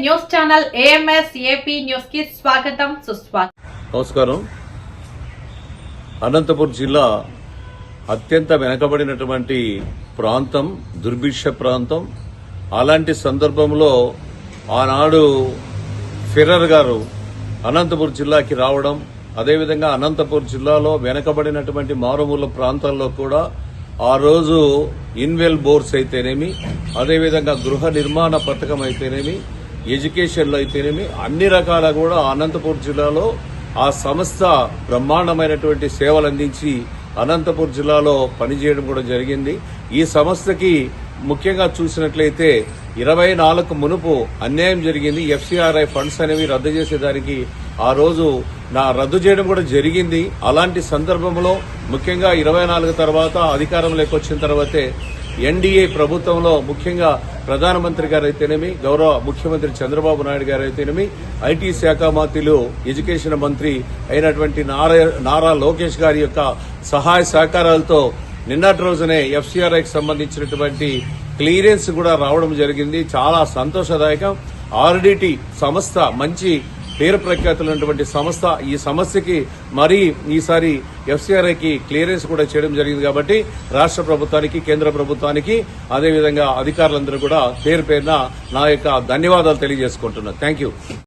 News channel AMS AP news కి స్వాగతం సుస్వాగతం. నమస్కారం. అనంతపురం జిల్లా అత్యంత వెనుకబడినటువంటి ప్రాంతం, దుర్భిక్ష ప్రాంతం. అలాంటి సందర్భంలో ఆనాడు ఫెర్రర్ గారు అనంతపురం జిల్లాకి రావడం, అదేవిధంగా అనంతపురం జిల్లాలో వెనుకబడినటువంటి మారుమూల ప్రాంతాల్లో కూడా ఆ రోజు ఇన్వెల్ బోర్స్ అయితేనేమి, అదేవిధంగా గృహ నిర్మాణ పథకం అయితేనేమి, ఎడ్యుకేషన్లో అయితేనేమి, అన్ని రకాల కూడా అనంతపురం జిల్లాలో ఆ సంస్థ బ్రహ్మాండమైనటువంటి సేవలు అందించి అనంతపురం జిల్లాలో పనిచేయడం కూడా జరిగింది. ఈ సంస్థకి ముఖ్యంగా చూసినట్లయితే 24 మునుపు అన్యాయం జరిగింది. FCRI ఫండ్స్ అనేవి రద్దు చేసేదానికి ఆ రోజు రద్దు చేయడం కూడా జరిగింది. అలాంటి సందర్భంలో ముఖ్యంగా 24 తర్వాత అధికారంలోకి వచ్చిన తర్వాతే NDA ప్రభుత్వంలో ముఖ్యంగా ప్రధానమంత్రి గారు అయితేనేమి, గౌరవ ముఖ్యమంత్రి చంద్రబాబు నాయుడు గారు అయితేనేమి, IT శాఖ మంత్రులు, ఎడ్యుకేషన్ మంత్రి అయినటువంటి నారా లోకేష్ గారి యొక్క సహాయ సహకారాలతో నిన్నటి రోజునే FCRIకి సంబంధించినటువంటి క్లియరెన్స్ కూడా రావడం జరిగింది. చాలా సంతోషదాయకం. RDT సంస్థ మంచి పేరు ప్రఖ్యాతులైనటువంటి సంస్థ. ఈ సమస్యకి మరీ ఈసారి FCRIకి క్లియరెన్స్ కూడా చేయడం జరిగింది. కాబట్టి రాష్ట్ర ప్రభుత్వానికి, కేంద్ర ప్రభుత్వానికి, అదేవిధంగా అధికారులందరూ కూడా పేరు పేరున నా యొక్క ధన్యవాదాలు తెలియజేసుకుంటున్నాను. Thank you.